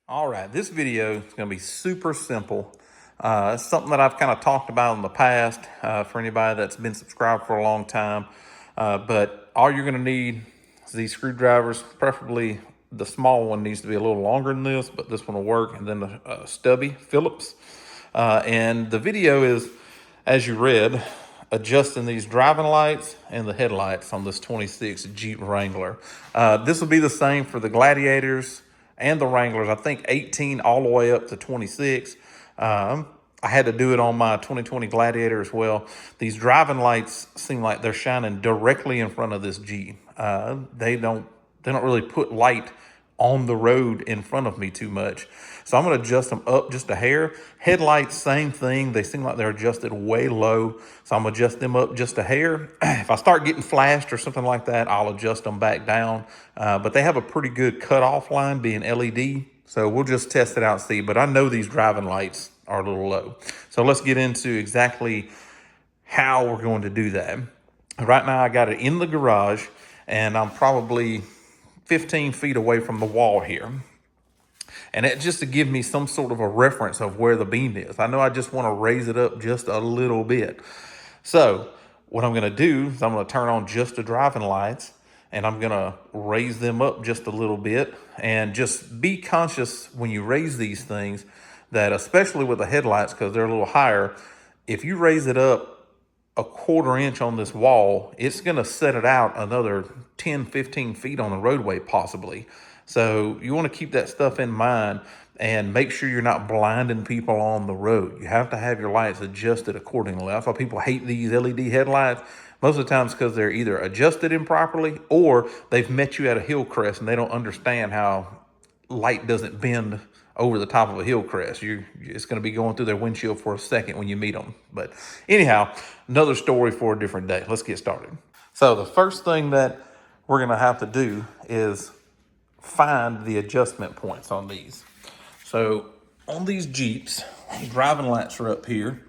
All right, this video is going to be super simple. It's something that I've kind of talked about in the past for anybody that's been subscribed for a long time. But all you're going to need is these screwdrivers. Preferably the small one needs to be a little longer than this, but this one will work. And then the stubby Phillips. And the video is, as you read, adjusting these driving lights and the headlights on this 26 Jeep Wrangler. This will be the same for the Gladiators and the Wranglers. I think 18 all the way up to 26. I had to do it on my 2020 Gladiator as well. These driving lights seem like they're shining directly in front of this Jeep. They don't really put light on the road in front of me too much. So I'm going to adjust them up just a hair. Headlights, same thing. They seem like they're adjusted way low. So I'm going to adjust them up just a hair. If I start getting flashed or something like that, I'll adjust them back down. But they have a pretty good cutoff line being LED. So we'll just test it out and see. But I know these driving lights are a little low. So let's get into exactly how we're going to do that. Right now I got it in the garage and I'm probably 15 feet away from the wall here. And it just to give me some sort of a reference of where the beam is. I know I just want to raise it up just a little bit. So what I'm going to do is I'm going to turn on just the driving lights and I'm going to raise them up just a little bit. And just be conscious when you raise these things that, especially with the headlights, because they're a little higher, if you raise it up a quarter inch on this wall, it's going to set it out another 10, 15 feet on the roadway possibly. So you want to keep that stuff in mind and make sure you're not blinding people on the road. You have to have your lights adjusted accordingly. That's why people hate these LED headlights. Most of the times because they're either adjusted improperly or they've met you at a hill crest and they don't understand how light doesn't bend over the top of a hill crest. It's going to be going through their windshield for a second when you meet them. But anyhow, another story for a different day. Let's get started. So the first thing that we're going to have to do is find the adjustment points on these. So on these Jeeps, driving lights are up here,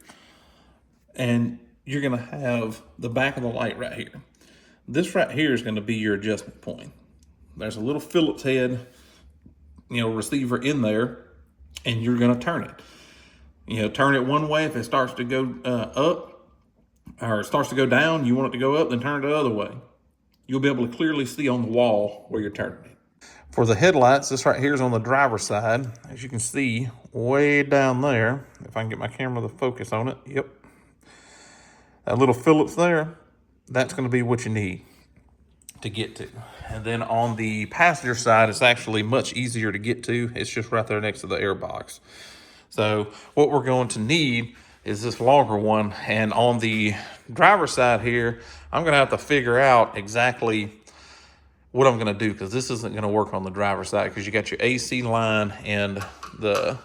and you're going to have the back of the light right here. This right here is going to be your adjustment point. There's a little Phillips head, receiver in there, and you're going to turn it. Turn it one way. If it starts to go up or it starts to go down, you want it to go up, then turn it the other way. You'll be able to clearly see on the wall where you're turning it. For the headlights, this right here is on the driver's side. As you can see, way down there, if I can get my camera to focus on it, yep. That little Phillips there, that's going to be what you need to get to. And then on the passenger side, it's actually much easier to get to. It's just right there next to the air box. So what we're going to need is this longer one. And on the driver's side here, I'm going to have to figure out exactly what I'm going to do, because this isn't going to work on the driver's side because you got your AC line and the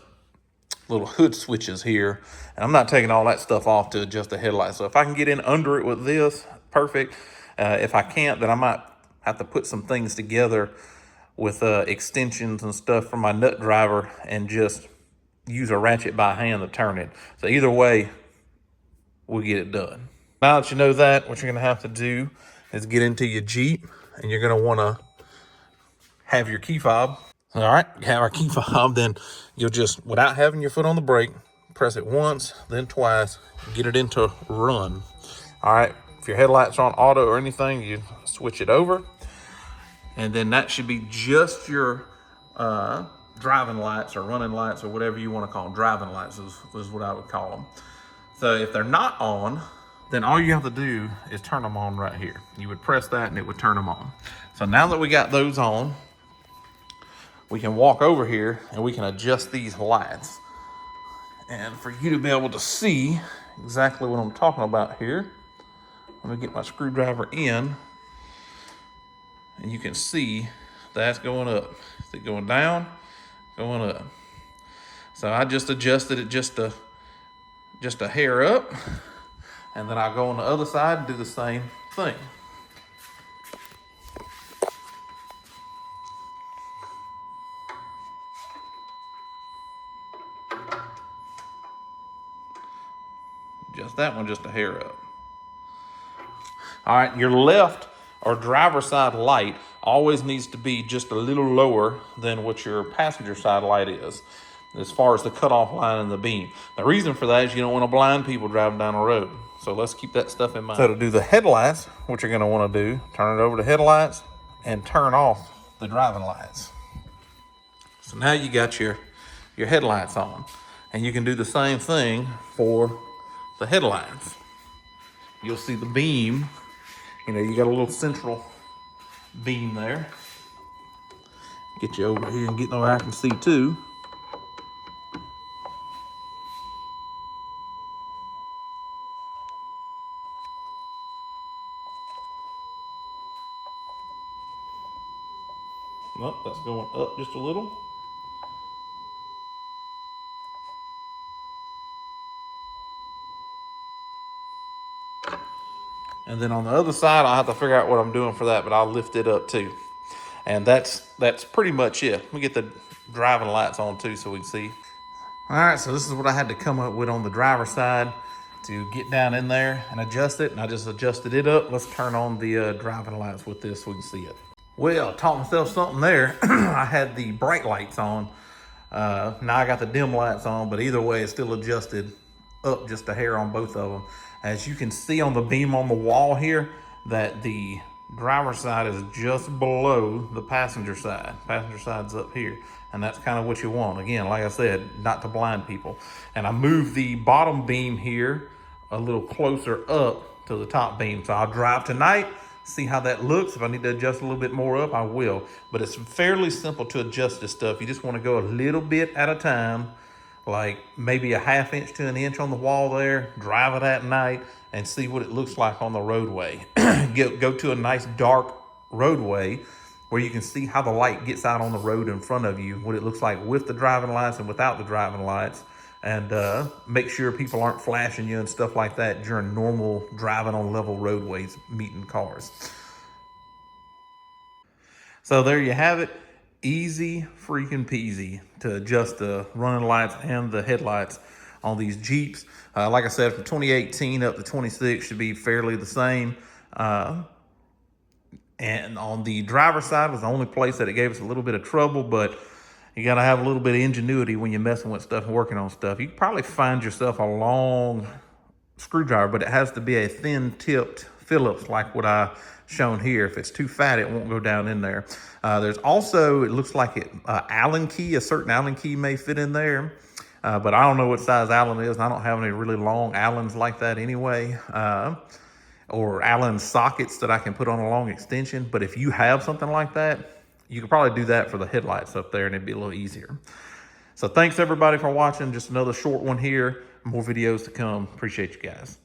little hood switches here. And I'm not taking all that stuff off to adjust the headlights. So if I can get in under it with this, perfect. If I can't, then I might have to put some things together with extensions and stuff from my nut driver and just use a ratchet by hand to turn it. So either way, we'll get it done. Now that you know that, what you're going to have to do is get into your Jeep, and you're going to want to have your key fob. All right, have our key fob, then you'll just, without having your foot on the brake, press it once, then twice, get it into run. All right, if your headlights are on auto or anything, you switch it over. And then that should be just your driving lights or running lights or whatever you want to call them. Driving lights is what I would call them. So if they're not on, then all you have to do is turn them on right here. You would press that and it would turn them on. So now that we got those on, we can walk over here and we can adjust these lights. And for you to be able to see exactly what I'm talking about here, let me get my screwdriver in, and you can see that's going up. Is it going down? Going up. So I just adjusted it just a hair up. And then I'll go on the other side and do the same thing. Just that one, just a hair up. All right, your left or driver's side light always needs to be just a little lower than what your passenger side light is, as far as the cutoff line in the beam. The reason for that is you don't want to blind people driving down the road. So let's keep that stuff in mind. So to do the headlights, what you're going to want to do, turn it over to headlights and turn off the driving lights. So now you got your headlights on, and you can do the same thing for the headlights. You'll see the beam, you got a little central beam there. Get you over here and get where I can see too. Well, that's going up just a little. And then on the other side, I'll have to figure out what I'm doing for that, but I'll lift it up too. And that's pretty much it. Let me get the driving lights on too so we can see. All right, so this is what I had to come up with on the driver's side to get down in there and adjust it. And I just adjusted it up. Let's turn on the driving lights with this so we can see it. Well, taught myself something there. I had the bright lights on. Now I got the dim lights on, but either way, it's still adjusted up just a hair on both of them. As you can see on the beam on the wall here, that the driver's side is just below the passenger side. Passenger side's up here, and that's kind of what you want. Again, like I said, not to blind people. And I moved the bottom beam here a little closer up to the top beam. So I'll drive tonight, see how that looks. If I need to adjust a little bit more up, I will. But it's fairly simple to adjust this stuff. You just want to go a little bit at a time, like maybe a ½ inch to an inch on the wall there, drive it at night and see what it looks like on the roadway. Go to a nice dark roadway where you can see how the light gets out on the road in front of you, what it looks like with the driving lights and without the driving lights, and make sure people aren't flashing you and stuff like that during normal driving on level roadways, meeting cars. So there you have it. Easy freaking peasy to adjust the running lights and the headlights on these Jeeps. Like I said, from 2018 up to 26 should be fairly the same. And on the driver's side was the only place that it gave us a little bit of trouble, but you got to have a little bit of ingenuity when you're messing with stuff and working on stuff. You can probably find yourself a long screwdriver, but it has to be a thin tipped Phillips like what I shown here. If it's too fat, it won't go down in there. There's also, it looks like Allen key, a certain Allen key may fit in there, but I don't know what size Allen is, and I don't have any really long Allens like that anyway, or Allen sockets that I can put on a long extension. But if you have something like that, you could probably do that for the headlights up there and it'd be a little easier. So thanks everybody for watching. Just another short one here. More videos to come. Appreciate you guys.